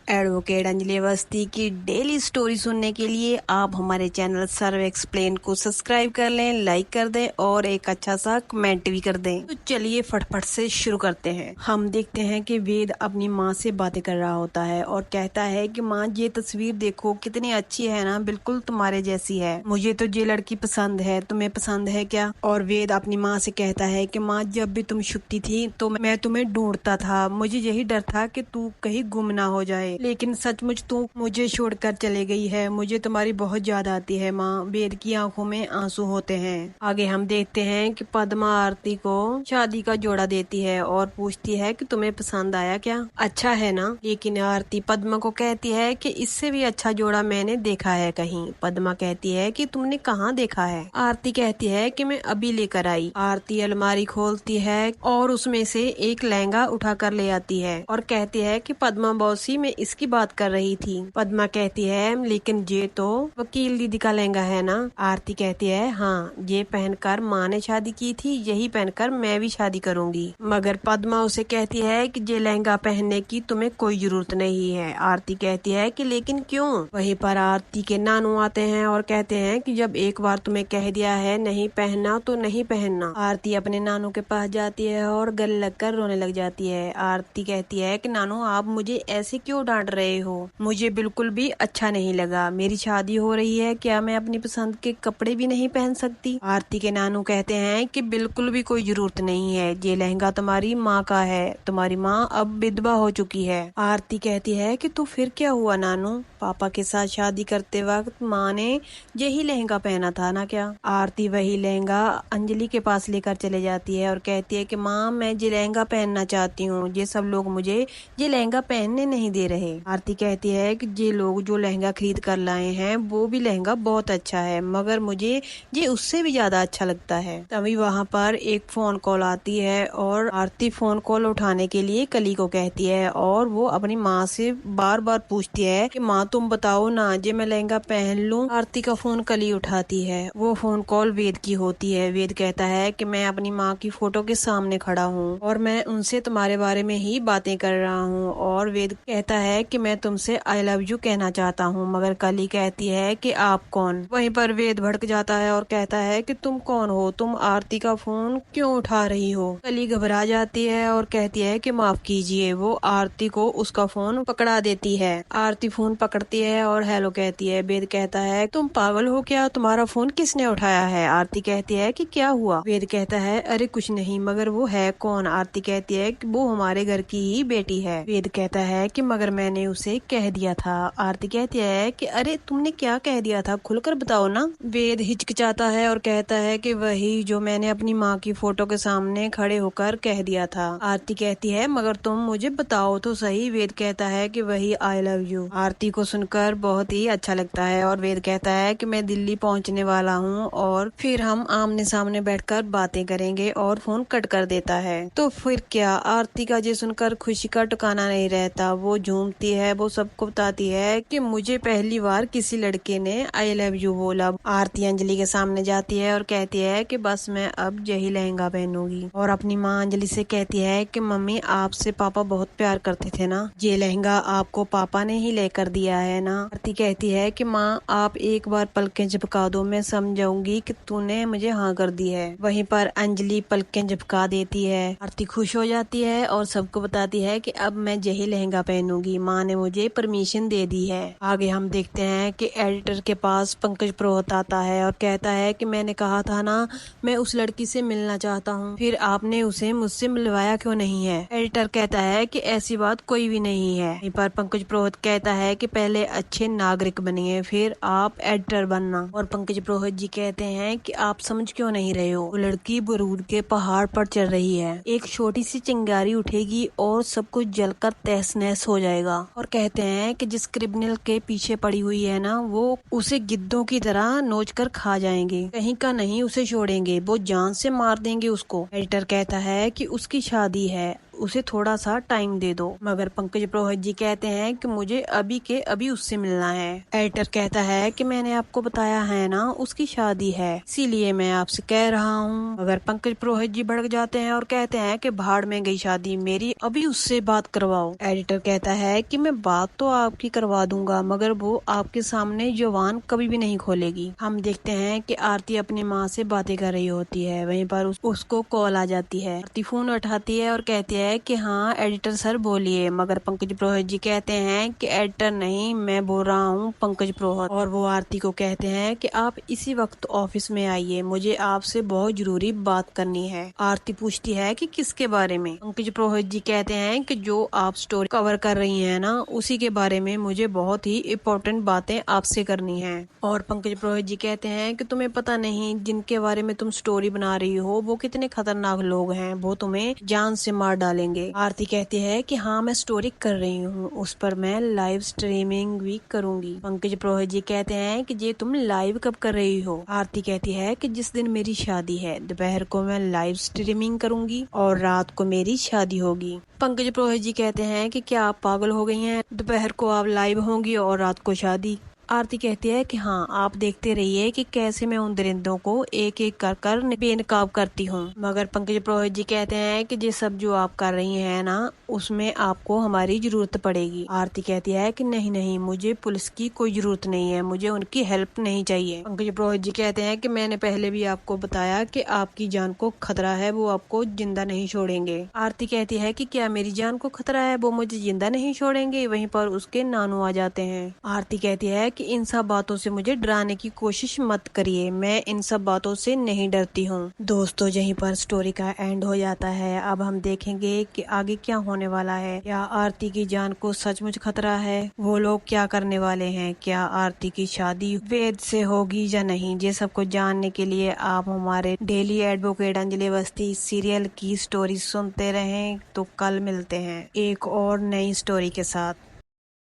Advocate Anjali Awasthi की daily story सुनने के लिए आप हमारे चैनल सर्व एक्सप्लेन को सब्सक्राइब कर लें, लाइक कर दें और एक अच्छा सा कमेंट भी कर दें। तो चलिए फटफट से शुरू करते हैं। हम देखते हैं कि वेद अपनी माँ से बातें कर रहा होता है और कहता है कि माँ ये तस्वीर देखो कितनी अच्छी है ना, बिल्कुल तुम्हारे जैसी है। मुझे तो ये लड़की पसंद है, तुम्हें पसंद है क्या? और वेद अपनी माँ से कहता है कि माँ जब भी तुम छुट्टी थी तो मैं तुम्हें ढूंढता था, मुझे यही डर था कि तू कहीं गुम ना हो जाए, लेकिन सचमुच तू मुझे छोड़कर चले गई है। मुझे तुम्हारी बहुत याद आती है माँ। वेद की आंखों में आंसू होते हैं। आगे हम देखते हैं कि पद्मा आरती को शादी का जोड़ा देती है और पूछती है कि तुम्हें पसंद आया क्या, अच्छा है ना? लेकिन आरती पद्मा को कहती है कि इससे भी अच्छा जोड़ा मैंने देखा है कहीं। पद्मा कहती है कि तुमने कहाँ देखा है? आरती कहती है कि मैं अभी लेकर आई। आरती अलमारी खोलती है और उसमें से एक लहंगा उठा कर ले आती है और कहती है कि पद्मा बॉसी मैं इसकी बात कर रही थी। पद्मा कहती है लेकिन ये तो वकील दीदी का लहंगा है ना? आरती कहती है हाँ, ये पहनकर माँ ने शादी की थी, यही पहनकर मैं भी शादी करूंगी। मगर पद्मा उसे कहती है कि ये लहंगा पहनने की तुम्हें कोई जरूरत नहीं है। आरती कहती है कि लेकिन क्यों? वहीं पर आरती के नानू आते हैं और कहते हैं कि जब एक बार तुम्हें कह दिया है नहीं पहनना तो नहीं पहनना। आरती अपने नानू के पास जाती है और गले लगकर रोने लग जाती है। आरती कहती है कि नानू आप मुझे ऐसे क्यों डांट रहे हो? मुझे बिल्कुल भी अच्छा नहीं लगा। मेरी शादी हो रही है, क्या मैं अपनी पसंद के कपड़े भी नहीं पहन सकती? आरती के नानू कहते हैं कि बिल्कुल भी कोई जरूरत नहीं है, ये लहंगा तुम्हारी माँ का है, तुम्हारी माँ अब विधवा हो चुकी है। आरती कहती है कि तो फिर क्या हुआ नानू, पापा के साथ शादी करते वक्त माँ ने यही लहंगा पहना था ना क्या? आरती वही लहंगा अंजलि के पास लेकर चले जाती है और कहती है कि माँ मैं ये लहंगा पहनना चाहती हूँ, ये सब लोग मुझे ये लहंगा पहनने नहीं दे रहे। आरती कहती है कि ये लोग जो लहंगा खरीद कर लाए हैं वो भी लहंगा बहुत अच्छा है, मगर मुझे ये उससे भी ज्यादा अच्छा लगता है। तभी वहाँ पर एक फोन कॉल आती है और आरती फोन कॉल उठाने के लिए कली को कहती है और वो अपनी माँ से बार बार पूछती है कि माँ तुम बताओ ना, जे मैं लहंगा पहन लूं। आरती का फोन कली उठाती है। वो फोन कॉल वेद की होती है। वेद कहता है कि मैं अपनी माँ की फोटो के सामने खड़ा हूँ और मैं उनसे तुम्हारे बारे में ही बातें कर रहा हूँ। और वेद कहता है कि मैं तुमसे आई लव यू कहना चाहता हूँ, मगर कली कहती है कि आप कौन? वहीं पर वेद भड़क जाता है और कहता है कि तुम कौन हो, तुम आरती का फोन क्यों उठा रही हो? कली घबरा जाती है और कहती है कि माफ कीजिए। वो आरती को उसका फोन पकड़ा देती है। आरती फोन पकड़ती है और हेलो कहती है। वेद कहता है तुम पागल हो क्या, तुम्हारा फोन किसने उठाया है? आरती कहती है कि क्या हुआ? वेद कहता है अरे कुछ नहीं, मगर वो है कौन? आरती कहती है कि वो हमारे घर की ही बेटी है। वेद कहता है कि मगर मैंने उसे कह दिया था। आरती कहती है कि अरे तुमने क्या कह दिया था, खुलकर बताओ ना। वेद हिचकिचाता है और कहता है कि वही जो मैंने अपनी माँ की फोटो के सामने खड़े होकर कह दिया था। आरती कहती है मगर तुम मुझे बताओ तो सही। वेद कहता है कि वही आई लव यू। आरती को सुनकर बहुत ही अच्छा लगता है और वेद कहता है कि मैं दिल्ली पहुंचने वाला हूँ और फिर हम आमने सामने बैठकर बातें करेंगे, और फोन कट कर देता है। तो फिर क्या, आरती का ये सुनकर खुशी का ठिकाना नहीं रहता। वो झूमती है, वो सबको बताती है कि मुझे पहली बार किसी लड़के ने आई लव यू बोला। आरती अंजलि के सामने जाती है और कहती है कि बस मैं अब यही लहंगा पहनूंगी, और अपनी माँ अंजलि से कहती है कि मम्मी आपसे पापा बहुत प्यार करते थे ना, ये लहंगा आपको पापा ने ही लेकर दिया है ना? आरती कहती है कि माँ आप एक बार पलकें झपका दो, मैं समझाऊंगी कि तूने मुझे हाँ कर दी है। वहीं पर अंजलि पलकें झपका देती है। आरती खुश हो जाती है और सबको बताती है कि अब मैं यही लहंगा पहनूंगी, माँ ने मुझे परमिशन दे दी है। आगे हम देखते हैं कि एडिटर के पास पंकज पुरोहित आता है और कहता है कि मैंने कहा था ना मैं उस लड़की से मिलना चाहता हूँ, फिर आपने उसे मुझसे मिलवाया क्यों नहीं है? एडिटर कहता है कि ऐसी बात कोई भी नहीं है। वहीं पर पंकज पुरोहित कहता है कि पहले अच्छे नागरिक बनिए फिर आप एडिटर बनना। और पंकज पुरोहित जी कहते हैं कि आप समझ क्यों नहीं रहे हो, वो लड़की बरूद के पहाड़ पर चढ़ रही है, एक छोटी सी चिंगारी उठेगी और सब कुछ जलकर तहस नहस हो जाएगा। और कहते हैं कि जिस क्रिमिनल के पीछे पड़ी हुई है ना, वो उसे गिद्धों की तरह नोच कर खा जाएंगे, कहीं का नहीं उसे छोड़ेंगे, वो जान से मार देंगे उसको। एडिटर कहता है कि उसकी शादी है, उसे थोड़ा सा टाइम दे दो। मगर पंकज पुरोहित जी कहते हैं कि मुझे अभी के अभी उससे मिलना है। एडिटर कहता है कि मैंने आपको बताया है ना, उसकी शादी है, इसीलिए मैं आपसे कह रहा हूँ। मगर पंकज पुरोहित जी भड़क जाते हैं और कहते हैं कि भाड़ में गई शादी मेरी, अभी उससे बात करवाओ। एडिटर कहता है कि मैं बात तो आपकी करवा दूंगा, मगर वो आपके सामने जुबान कभी भी नहीं खोलेगी। हम देखते हैं कि आरती अपनी माँ से बातें कर रही होती है। वहीं पर उसको कॉल आ जाती है। आरती फोन उठाती है और कहती है कि हाँ एडिटर सर बोलिए। मगर पंकज पुरोहित जी कहते हैं कि एडिटर नहीं, मैं बोल रहा हूँ पंकज पुरोहित। और वो आरती को कहते हैं कि आप इसी वक्त ऑफिस में आइए, मुझे आपसे बहुत जरूरी बात करनी है। आरती पूछती है कि किसके बारे में। पंकज पुरोहित जी कहते हैं कि जो आप स्टोरी कवर कर रही हैं ना, उसी के बारे में मुझे बहुत ही इम्पोर्टेंट बातें आपसे करनी है। और पंकज पुरोहित जी कहते हैं कि तुम्हें पता नहीं जिनके बारे में तुम स्टोरी बना रही हो वो कितने खतरनाक लोग हैं, वो तुम्हें जान से मार डालेंगे। आरती कहती है कि हाँ मैं स्टोरी कर रही हूँ, उस पर मैं लाइव स्ट्रीमिंग भी करूंगी। पंकज पुरोहित जी कहते हैं कि ये तुम लाइव कब कर रही हो। आरती कहती है कि जिस दिन मेरी शादी है, दोपहर को मैं लाइव स्ट्रीमिंग करूंगी और रात को मेरी शादी होगी। पंकज पुरोहित जी कहते हैं कि क्या आप पागल हो गई हैं, दोपहर को आप लाइव होंगी और रात को शादी। आरती कहती है कि हाँ आप देखते रहिए कि कैसे मैं उन दरिंदों को एक एक कर कर बेनकाब करती हूँ। मगर पंकज पुरोहित जी कहते हैं कि ये सब जो आप कर रही हैं ना, उसमें आपको हमारी जरूरत पड़ेगी। आरती कहती है कि नहीं नहीं, मुझे पुलिस की कोई जरूरत नहीं है, मुझे उनकी हेल्प नहीं चाहिए। पंकज पुरोहित जी कहते हैं कि मैंने पहले भी आपको बताया कि आपकी जान को खतरा है, वो आपको जिंदा नहीं छोड़ेंगे। आरती कहती है कि क्या मेरी जान को खतरा है, वो मुझे जिंदा नहीं छोड़ेंगे। वहीं पर उसके नानू आ जाते हैं। आरती कहती है कि इन सब बातों से मुझे डराने की कोशिश मत करिए, मैं इन सब बातों से नहीं डरती हूँ। दोस्तों यहीं पर स्टोरी का एंड हो जाता है। अब हम देखेंगे कि आगे क्या होने वाला है। क्या आरती की जान को सचमुच खतरा है, वो लोग क्या करने वाले हैं, क्या आरती की शादी वेद से होगी या नहीं, ये सब कुछ जानने के लिए आप हमारे daily advocate Anjali Awasthi serial की स्टोरी सुनते रहें। तो कल मिलते हैं एक और नई स्टोरी के साथ।